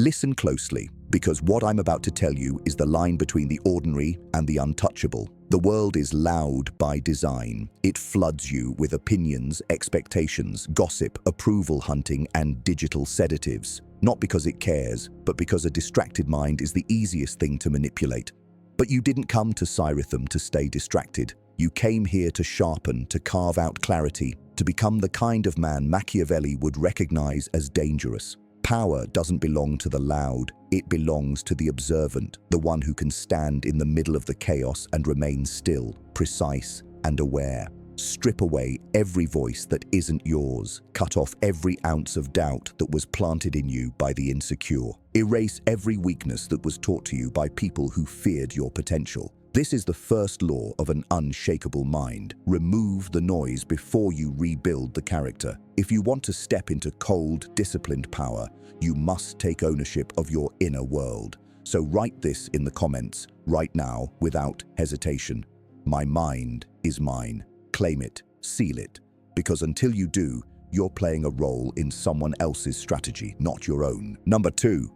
Listen closely, because what I'm about to tell you is the line between the ordinary and the untouchable. The world is loud by design. It floods you with opinions, expectations, gossip, approval hunting, and digital sedatives. Not because it cares, but because a distracted mind is the easiest thing to manipulate. But you didn't come to Cyrithum to stay distracted. You came here to sharpen, to carve out clarity, to become the kind of man Machiavelli would recognize as dangerous. Power doesn't belong to the loud, it belongs to the observant, the one who can stand in the middle of the chaos and remain still, precise, and aware. Strip away every voice that isn't yours. Cut off every ounce of doubt that was planted in you by the insecure. Erase every weakness that was taught to you by people who feared your potential. This is the first law of an unshakable mind. Remove the noise before you rebuild the character. If you want to step into cold, disciplined power, you must take ownership of your inner world. So write this in the comments right now without hesitation. My mind is mine. Claim it, seal it, because until you do, you're playing a role in someone else's strategy, not your own. Number 2,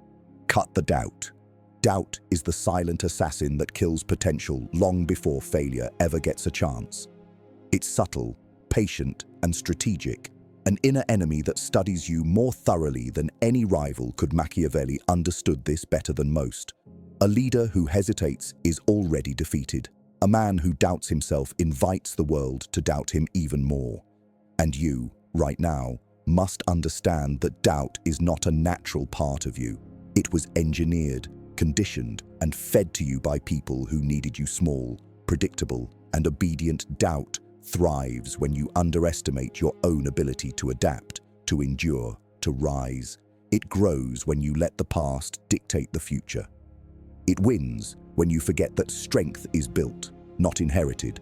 cut the doubt. Doubt is the silent assassin that kills potential long before failure ever gets a chance. It's subtle, patient, and strategic, an inner enemy that studies you more thoroughly than any rival could. Machiavelli understood this better than most. A leader who hesitates is already defeated. A man who doubts himself invites the world to doubt him even more. And you, right now, must understand that doubt is not a natural part of you. It was engineered, conditioned, and fed to you by people who needed you small, predictable, and obedient. Doubt thrives when you underestimate your own ability to adapt, to endure, to rise. It grows when you let the past dictate the future. It wins when you forget that strength is built, not inherited.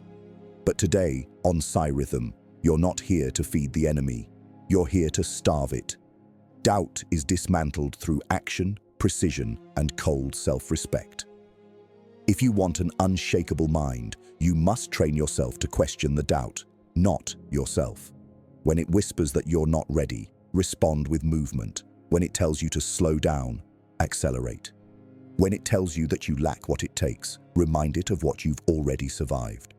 But today, on Cyrithum, you're not here to feed the enemy. You're here to starve it. Doubt is dismantled through action, precision, and cold self-respect. If you want an unshakable mind, you must train yourself to question the doubt, not yourself. When it whispers that you're not ready, respond with movement. When it tells you to slow down, accelerate. When it tells you that you lack what it takes, remind it of what you've already survived.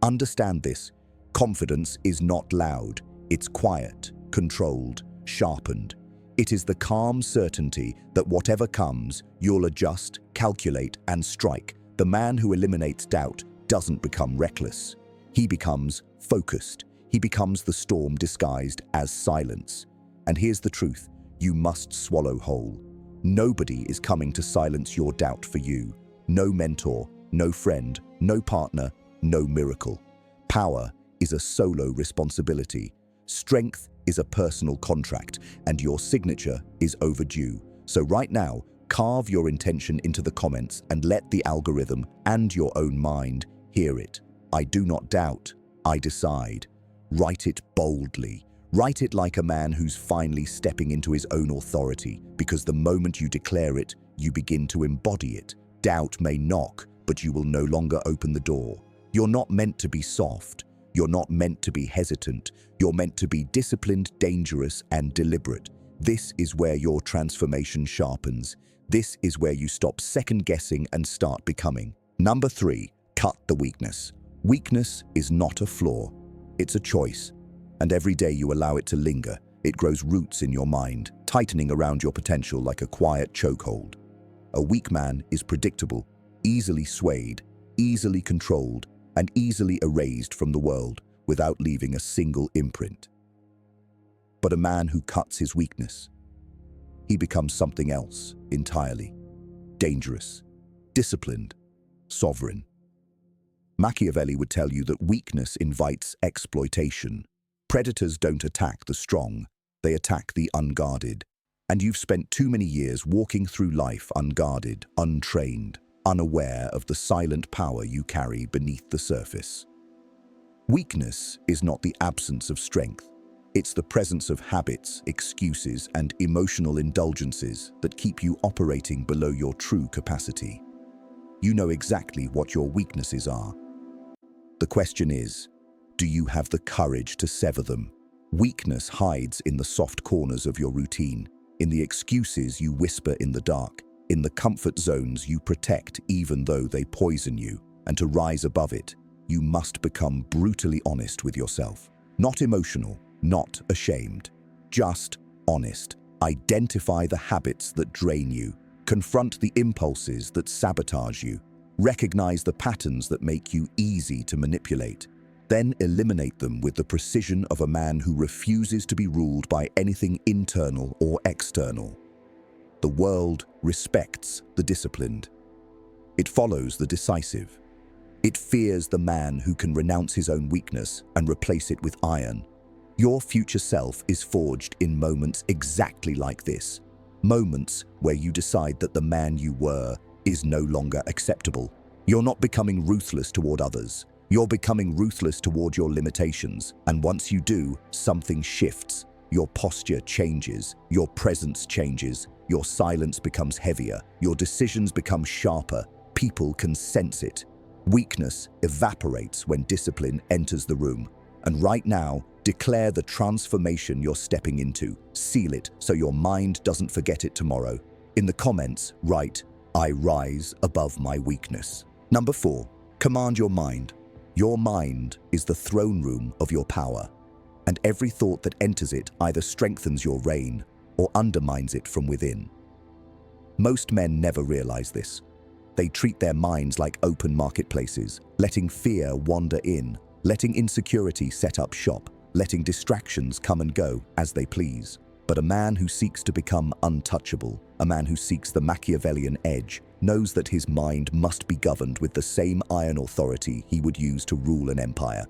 Understand this: confidence is not loud, it's quiet, controlled, sharpened. It is the calm certainty that whatever comes, you'll adjust, calculate, and strike. The man who eliminates doubt doesn't become reckless. He becomes focused. He becomes the storm disguised as silence. And here's the truth: you must swallow whole. Nobody is coming to silence your doubt for you. No mentor, no friend, no partner, no miracle. Power is a solo responsibility. Strength is a personal contract, and your signature is overdue. So right now, carve your intention into the comments and let the algorithm and your own mind hear it. I do not doubt, I decide. Write it boldly. Write it like a man who's finally stepping into his own authority, because the moment you declare it, you begin to embody it. Doubt may knock, but you will no longer open the door. You're not meant to be soft. You're not meant to be hesitant. You're meant to be disciplined, dangerous, and deliberate. This is where your transformation sharpens. This is where you stop second-guessing and start becoming. Number 3, cut the weakness. Weakness is not a flaw. It's a choice. And every day you allow it to linger, it grows roots in your mind, tightening around your potential like a quiet chokehold. A weak man is predictable, easily swayed, easily controlled, and easily erased from the world without leaving a single imprint. But a man who cuts his weakness, he becomes something else entirely. Dangerous, disciplined, sovereign. Machiavelli would tell you that weakness invites exploitation. Predators don't attack the strong, they attack the unguarded. And you've spent too many years walking through life unguarded, untrained, unaware of the silent power you carry beneath the surface. Weakness is not the absence of strength. It's the presence of habits, excuses, and emotional indulgences that keep you operating below your true capacity. You know exactly what your weaknesses are. The question is, do you have the courage to sever them? Weakness hides in the soft corners of your routine. in the excuses you whisper in the dark, in the comfort zones you protect even though they poison you. And to rise above it, you must become brutally honest with yourself. Not emotional, not ashamed, just honest. Identify the habits that drain you. Confront the impulses that sabotage you. Recognize the patterns that make you easy to manipulate. Then eliminate them with the precision of a man who refuses to be ruled by anything internal or external. The world respects the disciplined. It follows the decisive. It fears the man who can renounce his own weakness and replace it with iron. Your future self is forged in moments exactly like this. Moments where you decide that the man you were is no longer acceptable. You're not becoming ruthless toward others. You're becoming ruthless toward your limitations. And once you do, something shifts. Your posture changes. Your presence changes. Your silence becomes heavier. Your decisions become sharper. People can sense it. Weakness evaporates when discipline enters the room. And right now, declare the transformation you're stepping into. Seal it so your mind doesn't forget it tomorrow. In the comments, write, "I rise above my weakness." Number 4, command your mind. Your mind is the throne room of your power, and every thought that enters it either strengthens your reign or undermines it from within. Most men never realize this. They treat their minds like open marketplaces, letting fear wander in, letting insecurity set up shop, letting distractions come and go as they please. But a man who seeks to become untouchable, a man who seeks the Machiavellian edge, knows that his mind must be governed with the same iron authority he would use to rule an empire.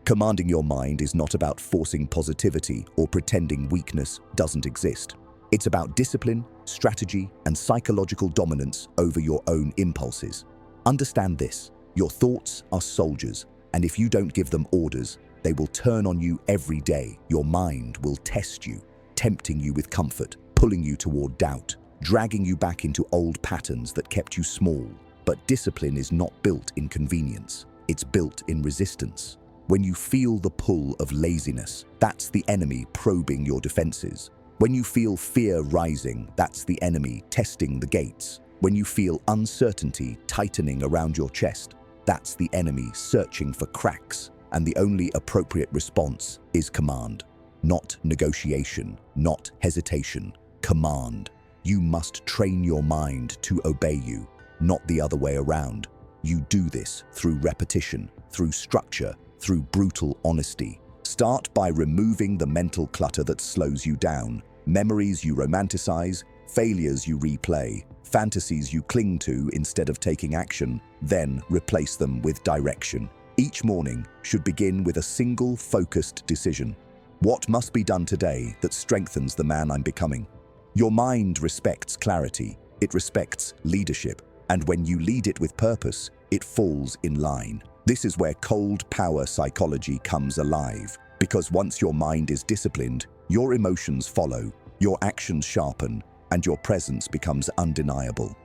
Commanding your mind is not about forcing positivity or pretending weakness doesn't exist. It's about discipline, strategy, and psychological dominance over your own impulses. Understand this: your thoughts are soldiers, and if you don't give them orders, they will turn on you every day. Your mind will test you, tempting you with comfort, pulling you toward doubt, dragging you back into old patterns that kept you small. But discipline is not built in convenience. It's built in resistance. When you feel the pull of laziness, that's the enemy probing your defenses. When you feel fear rising, that's the enemy testing the gates. When you feel uncertainty tightening around your chest, that's the enemy searching for cracks. And the only appropriate response is command. Not negotiation, not hesitation, command. You must train your mind to obey you, not the other way around. You do this through repetition, through structure, through brutal honesty. Start by removing the mental clutter that slows you down. Memories you romanticize, failures you replay, fantasies you cling to instead of taking action, then replace them with direction. Each morning should begin with a single focused decision. What must be done today that strengthens the man I'm becoming? Your mind respects clarity, it respects leadership, and when you lead it with purpose, it falls in line. This is where cold power psychology comes alive, because once your mind is disciplined, your emotions follow, your actions sharpen, and your presence becomes undeniable.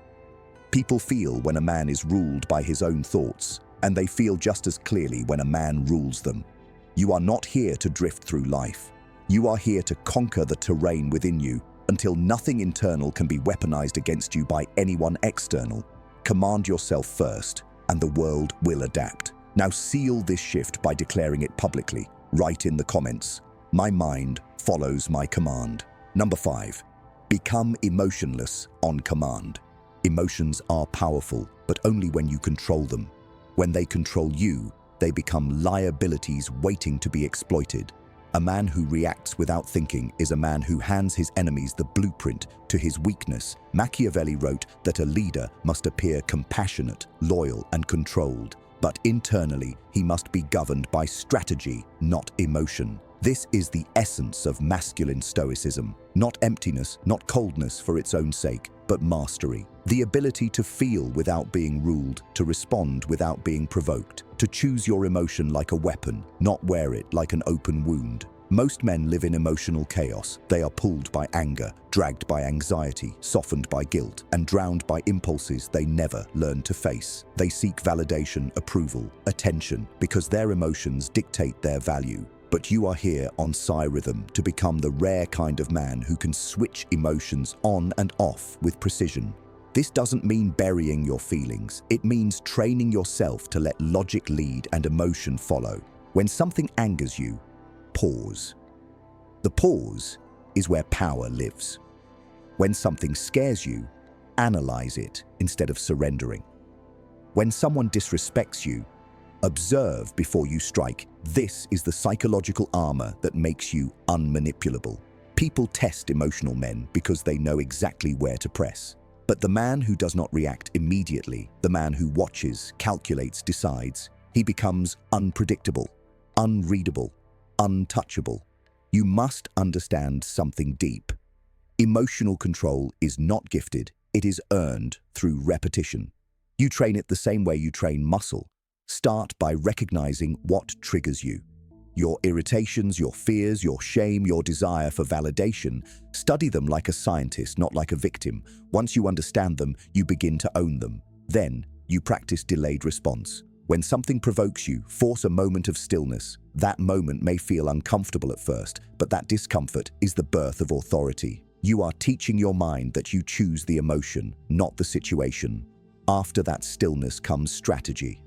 People feel when a man is ruled by his own thoughts, and they feel just as clearly when a man rules them. You are not here to drift through life. You are here to conquer the terrain within you until nothing internal can be weaponized against you by anyone external. Command yourself first, and the world will adapt. Now seal this shift by declaring it publicly. Write in the comments, "My mind follows my command." Number 5, become emotionless on command. Emotions are powerful, but only when you control them. When they control you, they become liabilities waiting to be exploited. A man who reacts without thinking is a man who hands his enemies the blueprint to his weakness. Machiavelli wrote that a leader must appear compassionate, loyal, and controlled, but internally he must be governed by strategy, not emotion. This is the essence of masculine stoicism. Not emptiness, not coldness for its own sake, but mastery. The ability to feel without being ruled, to respond without being provoked, to choose your emotion like a weapon, not wear it like an open wound. Most men live in emotional chaos. They are pulled by anger, dragged by anxiety, softened by guilt, and drowned by impulses they never learn to face. They seek validation, approval, attention, because their emotions dictate their value. But you are here on Psi Rhythm to become the rare kind of man who can switch emotions on and off with precision. This doesn't mean burying your feelings. It means training yourself to let logic lead and emotion follow. When something angers you, pause. The pause is where power lives. When something scares you, analyze it instead of surrendering. When someone disrespects you, observe before you strike. This is the psychological armor that makes you unmanipulable. People test emotional men because they know exactly where to press. But the man who does not react immediately, the man who watches, calculates, decides, he becomes unpredictable, unreadable, untouchable. You must understand something deep. Emotional control is not gifted, it is earned through repetition. You train it the same way you train muscle. Start by recognizing what triggers you. Your irritations, your fears, your shame, your desire for validation. Study them like a scientist, not like a victim. Once you understand them, you begin to own them. Then, you practice delayed response. When something provokes you, force a moment of stillness. That moment may feel uncomfortable at first, but that discomfort is the birth of authority. You are teaching your mind that you choose the emotion, not the situation. After that stillness comes strategy.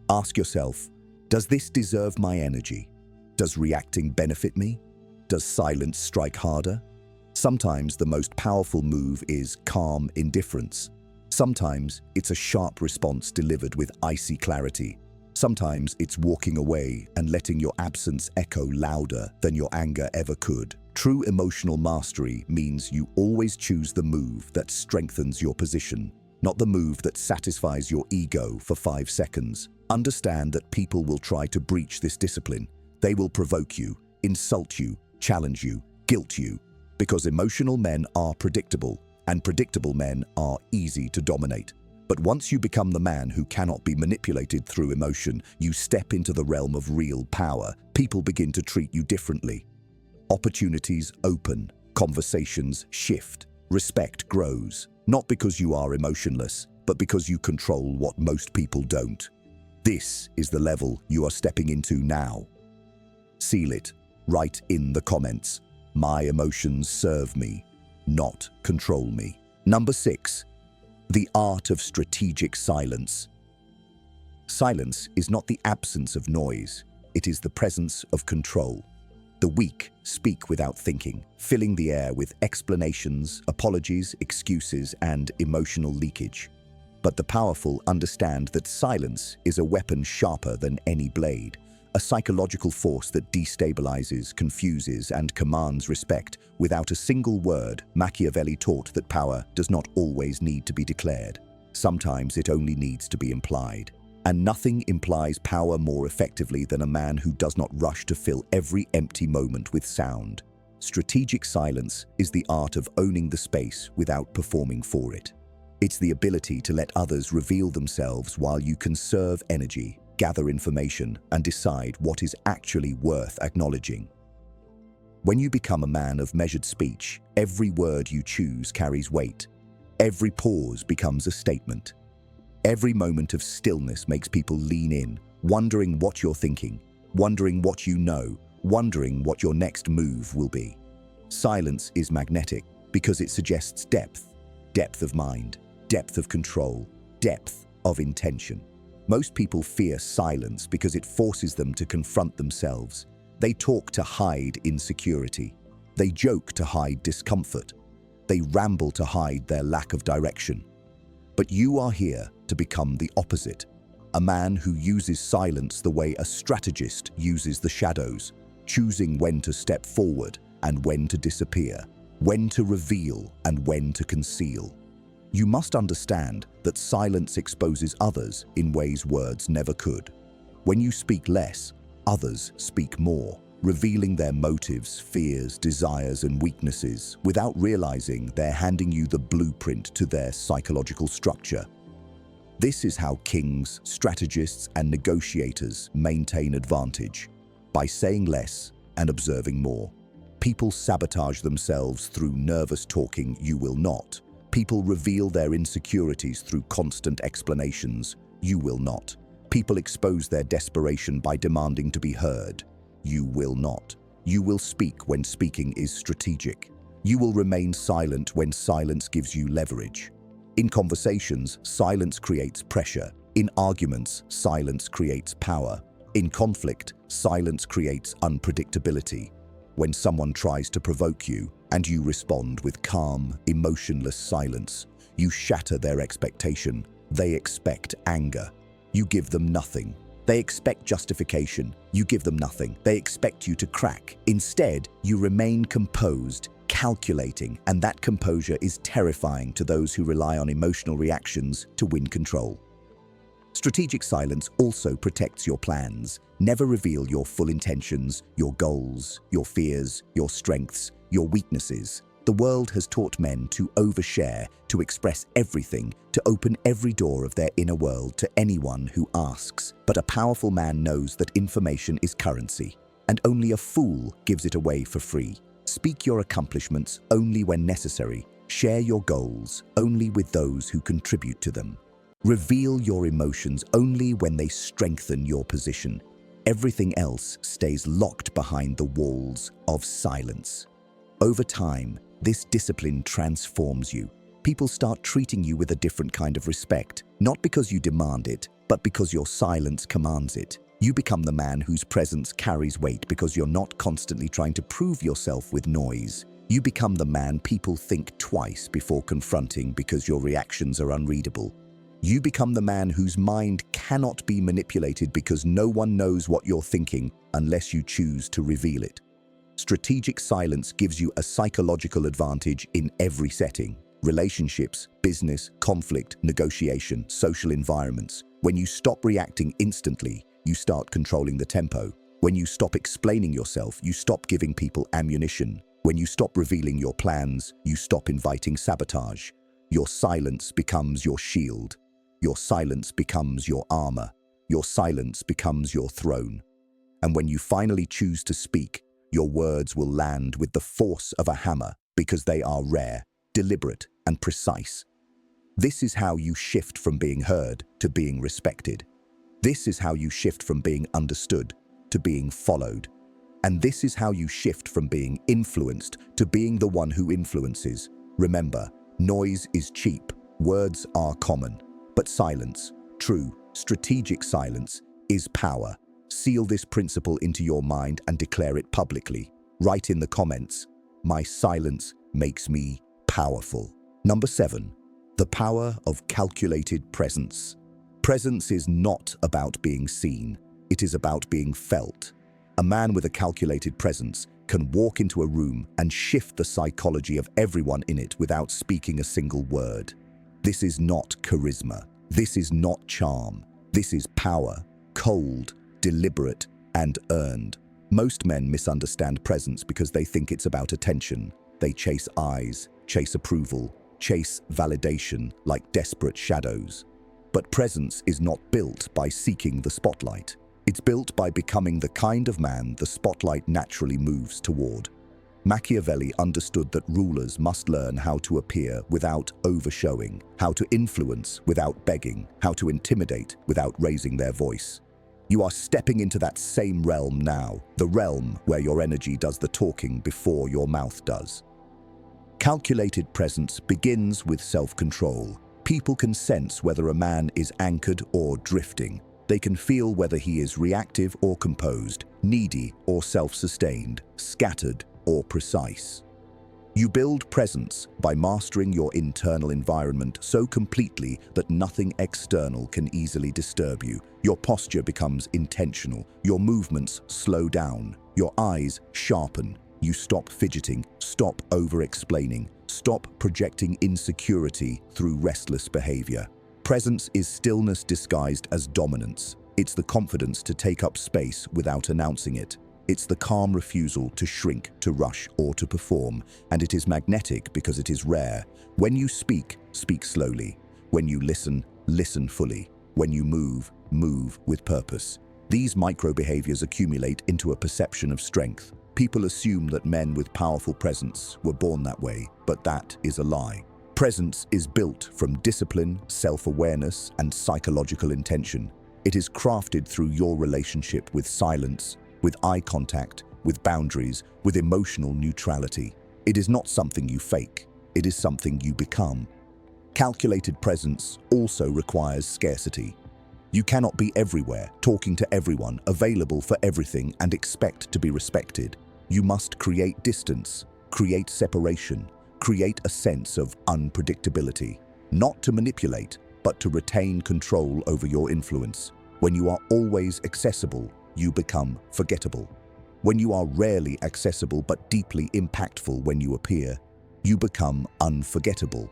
Ask yourself, does this deserve my energy? Does reacting benefit me? Does silence strike harder? Sometimes the most powerful move is calm indifference. Sometimes it's a sharp response delivered with icy clarity. Sometimes it's walking away and letting your absence echo louder than your anger ever could. True emotional mastery means you always choose the move that strengthens your position, not the move that satisfies your ego for 5 seconds. Understand that people will try to breach this discipline. They will provoke you, insult you, challenge you, guilt you, because emotional men are predictable, and predictable men are easy to dominate. But once you become the man who cannot be manipulated through emotion, you step into the realm of real power. People begin to treat you differently. Opportunities open, conversations shift, respect grows, not because you are emotionless, but because you control what most people don't. This is the level you are stepping into now. Seal it. Write in the comments, my emotions serve me, not control me. Number 6, the art of strategic silence. Silence is not the absence of noise, it is the presence of control. The weak speak without thinking, filling the air with explanations, apologies, excuses, and emotional leakage. But the powerful understand that silence is a weapon sharper than any blade. A psychological force that destabilizes, confuses, and commands respect. Without a single word, Machiavelli taught that power does not always need to be declared. Sometimes it only needs to be implied. And nothing implies power more effectively than a man who does not rush to fill every empty moment with sound. Strategic silence is the art of owning the space without performing for it. It's the ability to let others reveal themselves while you conserve energy, gather information, and decide what is actually worth acknowledging. When you become a man of measured speech, every word you choose carries weight. Every pause becomes a statement. Every moment of stillness makes people lean in, wondering what you're thinking, wondering what you know, wondering what your next move will be. Silence is magnetic because it suggests depth, depth of mind, depth of control, depth of intention. Most people fear silence because it forces them to confront themselves. They talk to hide insecurity. They joke to hide discomfort. They ramble to hide their lack of direction. But you are here to become the opposite, a man who uses silence the way a strategist uses the shadows, choosing when to step forward and when to disappear, when to reveal and when to conceal. You must understand that silence exposes others in ways words never could. When you speak less, others speak more, revealing their motives, fears, desires, and weaknesses. Without realizing, they're handing you the blueprint to their psychological structure. This is how kings, strategists, and negotiators maintain advantage, by saying less and observing more. People sabotage themselves through nervous talking, you will not. People reveal their insecurities through constant explanations, you will not. People expose their desperation by demanding to be heard, you will not. You will speak when speaking is strategic. You will remain silent when silence gives you leverage. In conversations, silence creates pressure. In arguments, silence creates power. In conflict, silence creates unpredictability. When someone tries to provoke you and you respond with calm, emotionless silence, you shatter their expectation. They expect anger. You give them nothing. They expect justification. You give them nothing. They expect you to crack. Instead, you remain composed, calculating, and that composure is terrifying to those who rely on emotional reactions to win control. Strategic silence also protects your plans. Never reveal your full intentions, your goals, your fears, your strengths, your weaknesses. The world has taught men to overshare, to express everything, to open every door of their inner world to anyone who asks. But a powerful man knows that information is currency, and only a fool gives it away for free. Speak your accomplishments only when necessary. Share your goals only with those who contribute to them. Reveal your emotions only when they strengthen your position. Everything else stays locked behind the walls of silence. Over time, this discipline transforms you. People start treating you with a different kind of respect, not because you demand it, but because your silence commands it. You become the man whose presence carries weight because you're not constantly trying to prove yourself with noise. You become the man people think twice before confronting because your reactions are unreadable. You become the man whose mind cannot be manipulated because no one knows what you're thinking unless you choose to reveal it. Strategic silence gives you a psychological advantage in every setting: relationships, business, conflict, negotiation, social environments. When you stop reacting instantly, you start controlling the tempo. When you stop explaining yourself, you stop giving people ammunition. When you stop revealing your plans, you stop inviting sabotage. Your silence becomes your shield. Your silence becomes your armor. Your silence becomes your throne. And when you finally choose to speak, your words will land with the force of a hammer because they are rare, deliberate, and precise. This is how you shift from being heard to being respected. This is how you shift from being understood to being followed. And this is how you shift from being influenced to being the one who influences. Remember, noise is cheap, words are common, but silence, true, strategic silence, is power. Seal this principle into your mind and declare it publicly. Write in the comments, "My silence makes me powerful." Number 7, the power of calculated presence. Presence is not about being seen. It is about being felt. A man with a calculated presence can walk into a room and shift the psychology of everyone in it without speaking a single word. This is not charisma. This is not charm. This is power, cold, deliberate, and earned. Most men misunderstand presence because they think it's about attention. They chase eyes, chase approval, chase validation like desperate shadows. But presence is not built by seeking the spotlight. It's built by becoming the kind of man the spotlight naturally moves toward. Machiavelli understood that rulers must learn how to appear without overshowing, how to influence without begging, how to intimidate without raising their voice. You are stepping into that same realm now, the realm where your energy does the talking before your mouth does. Calculated presence begins with self-control. People can sense whether a man is anchored or drifting. They can feel whether he is reactive or composed, needy or self-sustained, scattered or precise. You build presence by mastering your internal environment so completely that nothing external can easily disturb you. Your posture becomes intentional. Your movements slow down. Your eyes sharpen. You stop fidgeting, stop over-explaining, stop projecting insecurity through restless behavior. Presence is stillness disguised as dominance. It's the confidence to take up space without announcing it. It's the calm refusal to shrink, to rush, or to perform. And it is magnetic because it is rare. When you speak, speak slowly. When you listen, listen fully. When you move, move with purpose. These micro-behaviors accumulate into a perception of strength. People assume that men with powerful presence were born that way, but that is a lie. Presence is built from discipline, self-awareness, and psychological intention. It is crafted through your relationship with silence, with eye contact, with boundaries, with emotional neutrality. It is not something you fake. It is something you become. Calculated presence also requires scarcity. You cannot be everywhere, talking to everyone, available for everything, and expect to be respected. You must create distance, create separation, create a sense of unpredictability. Not to manipulate, but to retain control over your influence. When you are always accessible, you become forgettable. When you are rarely accessible but deeply impactful when you appear, you become unforgettable.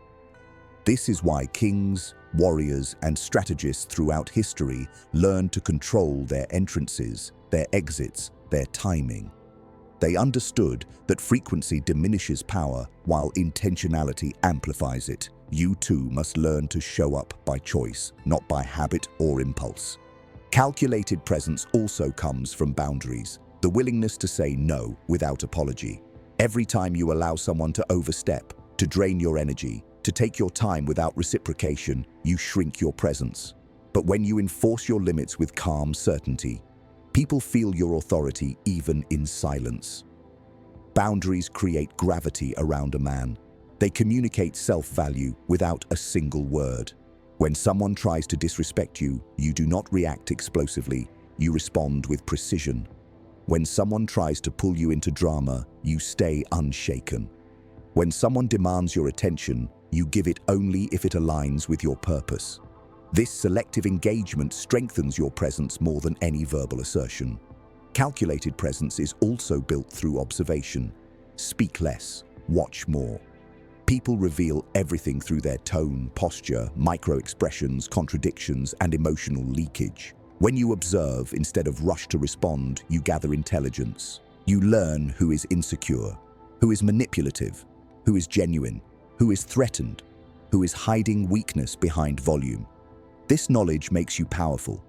This is why kings, warriors, and strategists throughout history learned to control their entrances, their exits, their timing. They understood that frequency diminishes power while intentionality amplifies it. You too must learn to show up by choice, not by habit or impulse. Calculated presence also comes from boundaries, the willingness to say no without apology. Every time you allow someone to overstep, to drain your energy, to take your time without reciprocation, you shrink your presence. But when you enforce your limits with calm certainty, people feel your authority even in silence. Boundaries create gravity around a man. They communicate self-value without a single word. When someone tries to disrespect you, you do not react explosively, you respond with precision. When someone tries to pull you into drama, you stay unshaken. When someone demands your attention, you give it only if it aligns with your purpose. This selective engagement strengthens your presence more than any verbal assertion. Calculated presence is also built through observation. Speak less, watch more. People reveal everything through their tone, posture, micro-expressions, contradictions, and emotional leakage. When you observe instead of rush to respond, you gather intelligence. You learn who is insecure, who is manipulative, who is genuine, who is threatened, who is hiding weakness behind volume. This knowledge makes you powerful,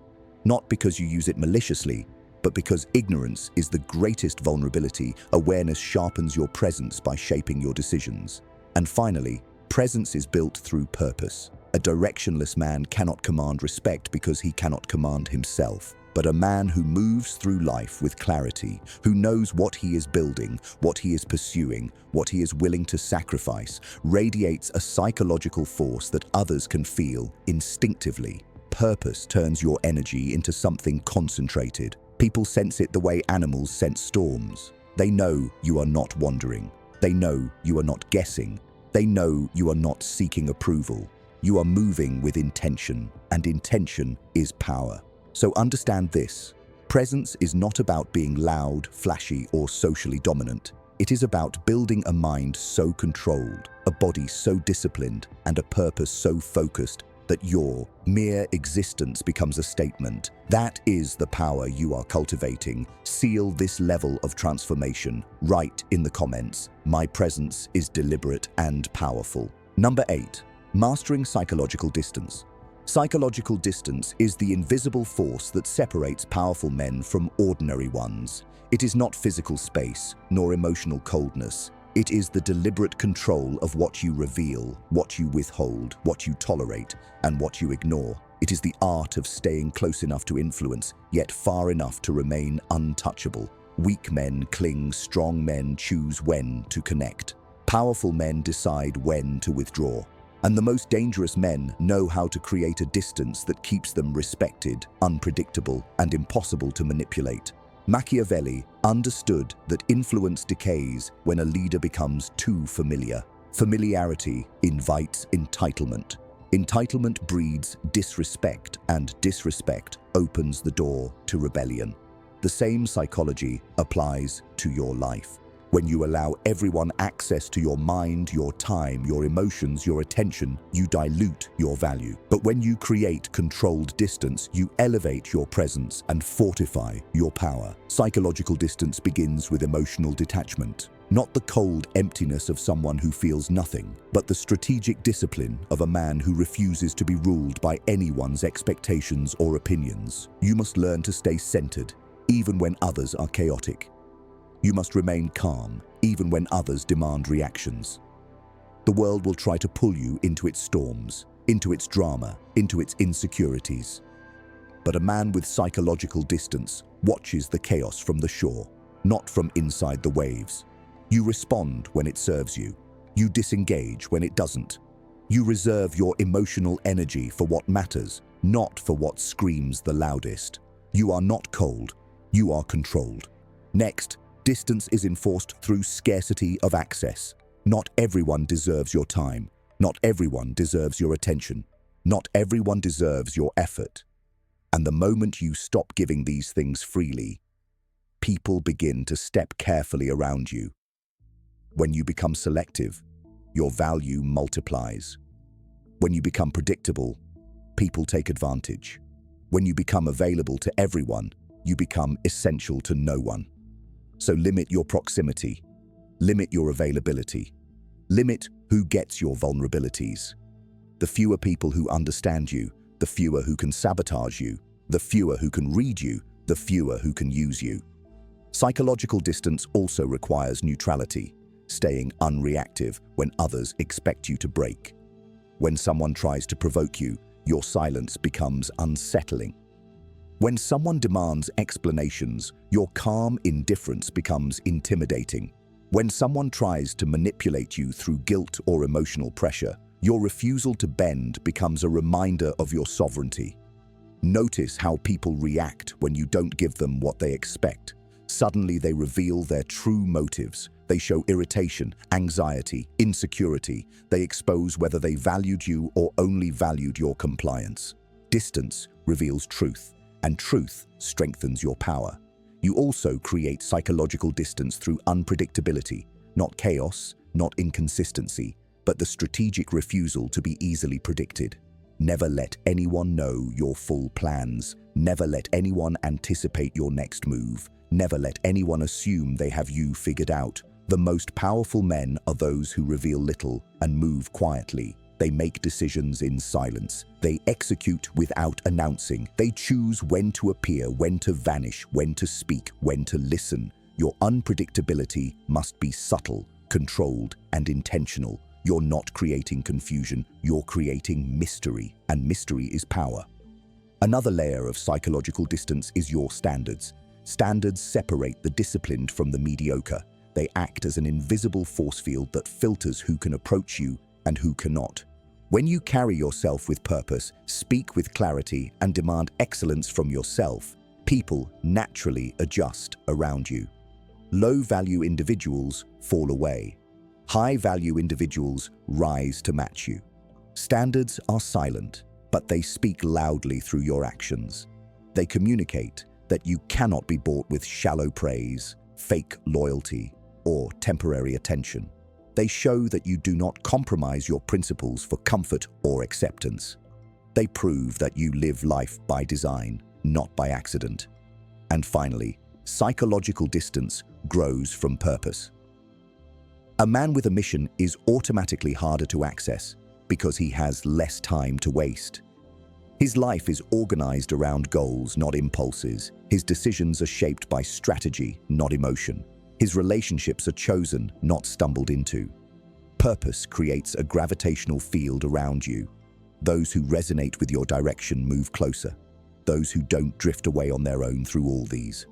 not because you use it maliciously, but because ignorance is the greatest vulnerability. Awareness sharpens your presence by shaping your decisions. And finally, presence is built through purpose. A directionless man cannot command respect because he cannot command himself. But a man who moves through life with clarity, who knows what he is building, what he is pursuing, what he is willing to sacrifice, radiates a psychological force that others can feel instinctively. Purpose turns your energy into something concentrated. People sense it the way animals sense storms. They know you are not wandering. They know you are not guessing. They know you are not seeking approval. You are moving with intention, and intention is power. So understand this. Presence is not about being loud, flashy, or socially dominant. It is about building a mind so controlled, a body so disciplined, and a purpose so focused that your mere existence becomes a statement. That is the power you are cultivating. Seal this level of transformation. Write in the comments, "My presence is deliberate and powerful." Number 8, mastering psychological distance. Psychological distance is the invisible force that separates powerful men from ordinary ones. It is not physical space, nor emotional coldness. It is the deliberate control of what you reveal, what you withhold, what you tolerate, and what you ignore. It is the art of staying close enough to influence, yet far enough to remain untouchable. Weak men cling, strong men choose when to connect. Powerful men decide when to withdraw. And the most dangerous men know how to create a distance that keeps them respected, unpredictable, and impossible to manipulate. Machiavelli understood that influence decays when a leader becomes too familiar. Familiarity invites entitlement. Entitlement breeds disrespect, and disrespect opens the door to rebellion. The same psychology applies to your life. When you allow everyone access to your mind, your time, your emotions, your attention, you dilute your value. But when you create controlled distance, you elevate your presence and fortify your power. Psychological distance begins with emotional detachment. Not the cold emptiness of someone who feels nothing, but the strategic discipline of a man who refuses to be ruled by anyone's expectations or opinions. You must learn to stay centered, even when others are chaotic. You must remain calm, even when others demand reactions. The world will try to pull you into its storms, into its drama, into its insecurities. But a man with psychological distance watches the chaos from the shore, not from inside the waves. You respond when it serves you. You disengage when it doesn't. You reserve your emotional energy for what matters, not for what screams the loudest. You are not cold. You are controlled. Next, distance is enforced through scarcity of access. Not everyone deserves your time. Not everyone deserves your attention. Not everyone deserves your effort. And the moment you stop giving these things freely, people begin to step carefully around you. When you become selective, your value multiplies. When you become predictable, people take advantage. When you become available to everyone, you become essential to no one. So limit your proximity. Limit your availability. Limit who gets your vulnerabilities. The fewer people who understand you, the fewer who can sabotage you, the fewer who can read you, the fewer who can use you. Psychological distance also requires neutrality, staying unreactive when others expect you to break. When someone tries to provoke you, your silence becomes unsettling. When someone demands explanations, your calm indifference becomes intimidating. When someone tries to manipulate you through guilt or emotional pressure, your refusal to bend becomes a reminder of your sovereignty. Notice how people react when you don't give them what they expect. Suddenly they reveal their true motives. They show irritation, anxiety, insecurity. They expose whether they valued you or only valued your compliance. Distance reveals truth, and truth strengthens your power. You also create psychological distance through unpredictability, not chaos, not inconsistency, but the strategic refusal to be easily predicted. Never let anyone know your full plans. Never let anyone anticipate your next move. Never let anyone assume they have you figured out. The most powerful men are those who reveal little and move quietly. They make decisions in silence. They execute without announcing. They choose when to appear, when to vanish, when to speak, when to listen. Your unpredictability must be subtle, controlled, and intentional. You're not creating confusion, you're creating mystery, and mystery is power. Another layer of psychological distance is your standards. Standards separate the disciplined from the mediocre. They act as an invisible force field that filters who can approach you and who cannot. When you carry yourself with purpose, speak with clarity, and demand excellence from yourself, people naturally adjust around you. Low-value individuals fall away. High-value individuals rise to match you. Standards are silent, but they speak loudly through your actions. They communicate that you cannot be bought with shallow praise, fake loyalty, or temporary attention. They show that you do not compromise your principles for comfort or acceptance. They prove that you live life by design, not by accident. And finally, psychological distance grows from purpose. A man with a mission is automatically harder to access because he has less time to waste. His life is organized around goals, not impulses. His decisions are shaped by strategy, not emotion. His relationships are chosen, not stumbled into. Purpose creates a gravitational field around you. Those who resonate with your direction move closer. Those who don't drift away on their own through all these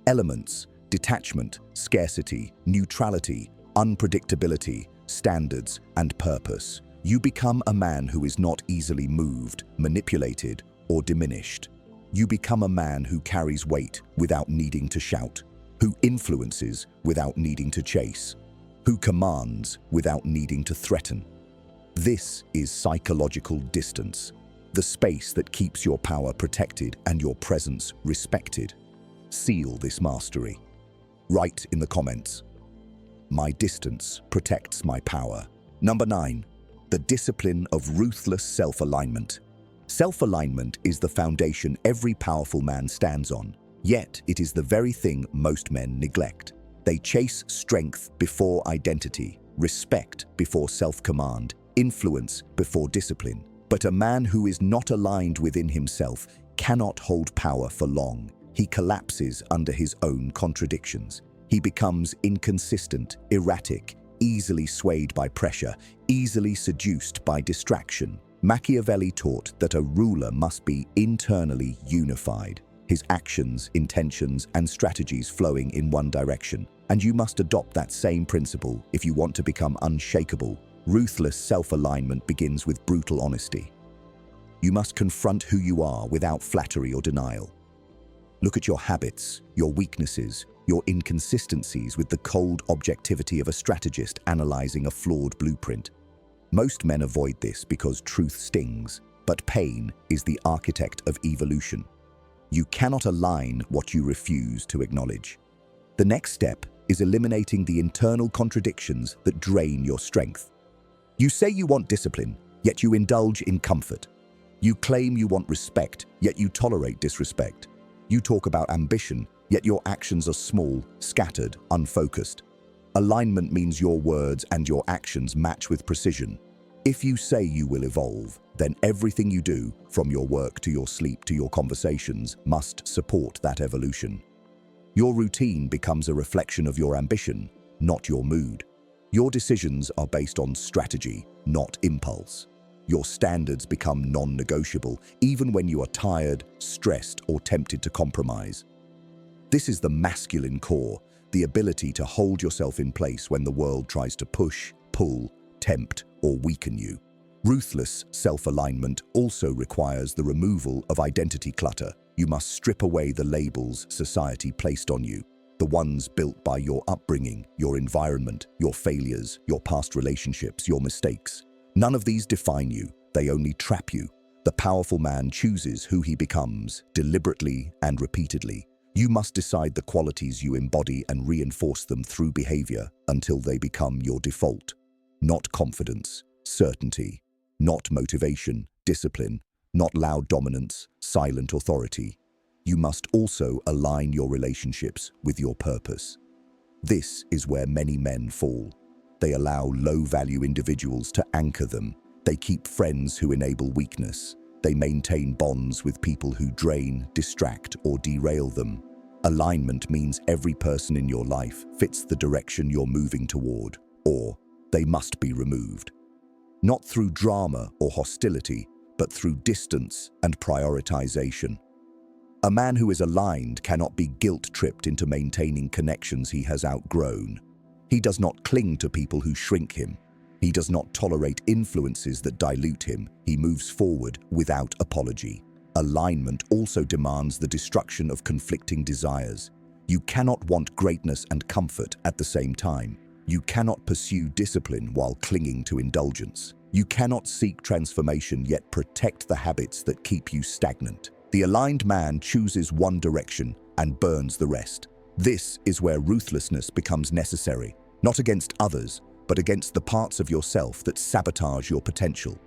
elements: detachment, scarcity, neutrality, unpredictability, standards, and purpose. You become a man who is not easily moved, manipulated, or diminished. You become a man who carries weight without needing to shout, who influences without needing to chase, who commands without needing to threaten. This is psychological distance, the space that keeps your power protected and your presence respected. Seal this mastery. Write in the comments, "My distance protects my power." Number 9. The discipline of ruthless self-alignment. Self-alignment is the foundation every powerful man stands on, yet it is the very thing most men neglect. They chase strength before identity, respect before self-command, influence before discipline. But a man who is not aligned within himself cannot hold power for long. He collapses under his own contradictions. He becomes inconsistent, erratic, easily swayed by pressure, easily seduced by distraction. Machiavelli taught that a ruler must be internally unified, his actions, intentions, and strategies flowing in one direction. And you must adopt that same principle if you want to become unshakable. Ruthless self-alignment begins with brutal honesty. You must confront who you are without flattery or denial. Look at your habits, your weaknesses, your inconsistencies with the cold objectivity of a strategist analyzing a flawed blueprint. Most men avoid this because truth stings, but pain is the architect of evolution. You cannot align what you refuse to acknowledge. The next step is eliminating the internal contradictions that drain your strength. You say you want discipline, yet you indulge in comfort. You claim you want respect, yet you tolerate disrespect. You talk about ambition, yet your actions are small, scattered, unfocused. Alignment means your words and your actions match with precision. If you say you will evolve, then everything you do, from your work to your sleep to your conversations, must support that evolution. Your routine becomes a reflection of your ambition, not your mood. Your decisions are based on strategy, not impulse. Your standards become non-negotiable, even when you are tired, stressed, or tempted to compromise. This is the masculine core, the ability to hold yourself in place when the world tries to push, pull, tempt, or weaken you. Ruthless self-alignment also requires the removal of identity clutter. You must strip away the labels society placed on you, the ones built by your upbringing, your environment, your failures, your past relationships, your mistakes. None of these define you, they only trap you. The powerful man chooses who he becomes, deliberately and repeatedly. You must decide the qualities you embody and reinforce them through behavior until they become your default. Not confidence, certainty, not motivation, discipline, not loud dominance, silent authority. You must also align your relationships with your purpose. This is where many men fall. They allow low-value individuals to anchor them. They keep friends who enable weakness. They maintain bonds with people who drain, distract, or derail them. Alignment means every person in your life fits the direction you're moving toward, or they must be removed. Not through drama or hostility, but through distance and prioritization. A man who is aligned cannot be guilt-tripped into maintaining connections he has outgrown. He does not cling to people who shrink him. He does not tolerate influences that dilute him. He moves forward without apology. Alignment also demands the destruction of conflicting desires. You cannot want greatness and comfort at the same time. You cannot pursue discipline while clinging to indulgence. You cannot seek transformation yet protect the habits that keep you stagnant. The aligned man chooses one direction and burns the rest. This is where ruthlessness becomes necessary, not against others, but against the parts of yourself that sabotage your potential.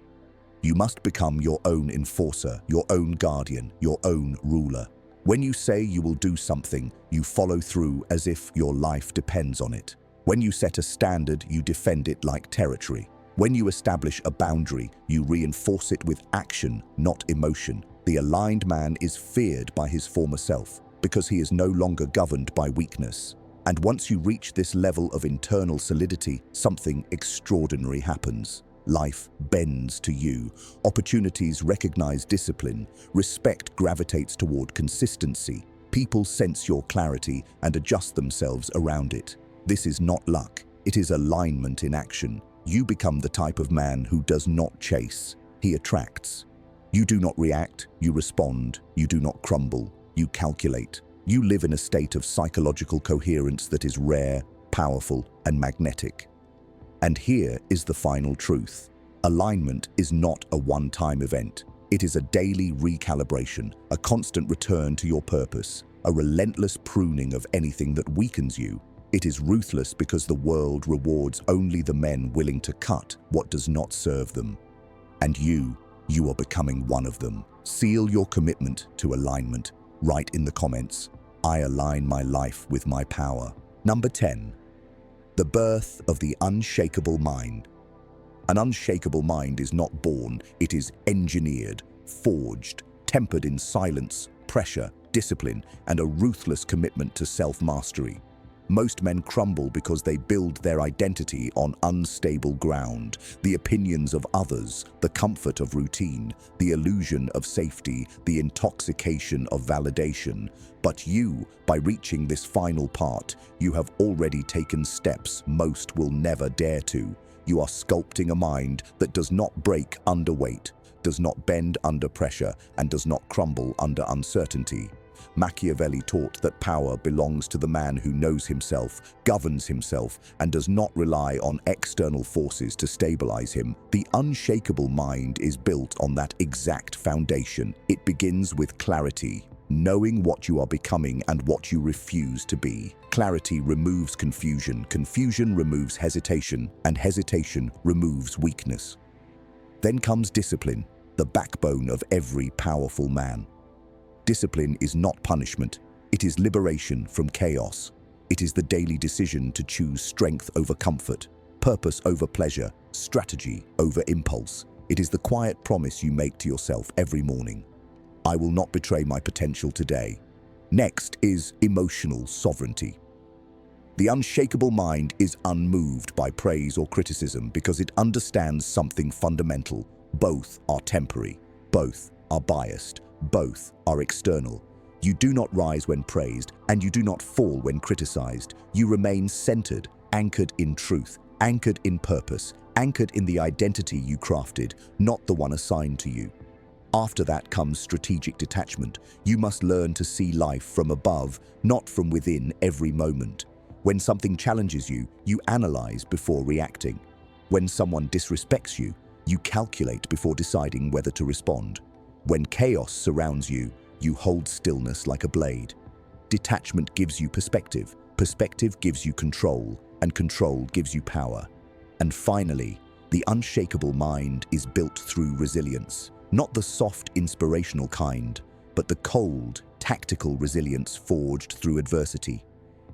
You must become your own enforcer, your own guardian, your own ruler. When you say you will do something, you follow through as if your life depends on it. When you set a standard, you defend it like territory. When you establish a boundary, you reinforce it with action, not emotion. The aligned man is feared by his former self because he is no longer governed by weakness. And once you reach this level of internal solidity, something extraordinary happens. Life bends to you. Opportunities recognize discipline. Respect gravitates toward consistency. People sense your clarity and adjust themselves around it. This is not luck. It is alignment in action. You become the type of man who does not chase. He attracts. You do not react, you respond. You do not crumble, you calculate. You live in a state of psychological coherence that is rare, powerful, and magnetic. And here is the final truth. Alignment is not a one-time event. It is a daily recalibration, a constant return to your purpose, a relentless pruning of anything that weakens you. It is ruthless because the world rewards only the men willing to cut what does not serve them. And you are becoming one of them. Seal your commitment to alignment. Write in the comments, I align my life with my power. Number 10. The birth of the unshakable mind. An unshakable mind is not born, it is engineered, forged, tempered in silence, pressure, discipline, and a ruthless commitment to self-mastery. Most men crumble because they build their identity on unstable ground, the opinions of others, the comfort of routine, the illusion of safety, the intoxication of validation. But you, by reaching this final part, you have already taken steps most will never dare to. You are sculpting a mind that does not break under weight, does not bend under pressure, and does not crumble under uncertainty. Machiavelli taught that power belongs to the man who knows himself, governs himself, and does not rely on external forces to stabilize him. The unshakable mind is built on that exact foundation. It begins with clarity, knowing what you are becoming and what you refuse to be. Clarity removes confusion, confusion removes hesitation, and hesitation removes weakness. Then comes discipline, the backbone of every powerful man. Discipline is not punishment, it is liberation from chaos. It is the daily decision to choose strength over comfort, purpose over pleasure, strategy over impulse. It is the quiet promise you make to yourself every morning. I will not betray my potential today. Next is emotional sovereignty. The unshakable mind is unmoved by praise or criticism because it understands something fundamental. Both are temporary, both are biased, both are external. You do not rise when praised, and you do not fall when criticized. You remain centered, anchored in truth, anchored in purpose, anchored in the identity you crafted, not the one assigned to you. After that comes strategic detachment. You must learn to see life from above, not from within every moment. When something challenges you, you analyze before reacting. When someone disrespects you, you calculate before deciding whether to respond. When chaos surrounds you, you hold stillness like a blade. Detachment gives you perspective, perspective gives you control, and control gives you power. And finally, the unshakable mind is built through resilience, not the soft, inspirational kind, but the cold, tactical resilience forged through adversity.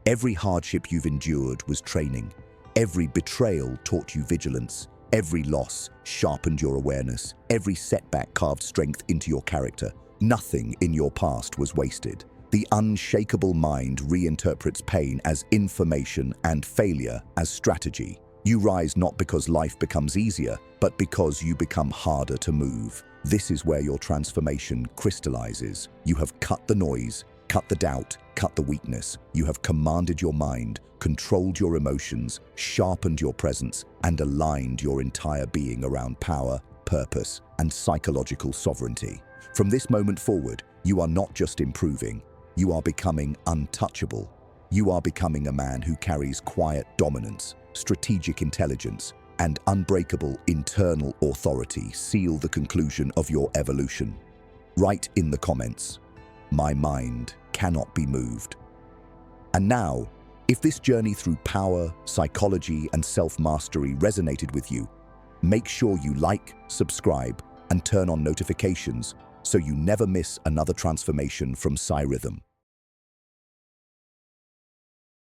Every hardship you've endured was training. Every betrayal taught you vigilance. Every loss sharpened your awareness. Every setback carved strength into your character. Nothing in your past was wasted. The unshakable mind reinterprets pain as information and failure as strategy. You rise not because life becomes easier, but because you become harder to move. This is where your transformation crystallizes. You have cut the noise, cut the doubt, cut the weakness. You have commanded your mind, controlled your emotions, sharpened your presence, and aligned your entire being around power, purpose, and psychological sovereignty. From this moment forward, you are not just improving, you are becoming untouchable. You are becoming a man who carries quiet dominance, strategic intelligence, and unbreakable internal authority. Seal the conclusion of your evolution. Write in the comments, "My mind cannot be moved." And now, if this journey through power, psychology, and self-mastery resonated with you, make sure you like, subscribe, and turn on notifications so you never miss another transformation from Psy Rhythm.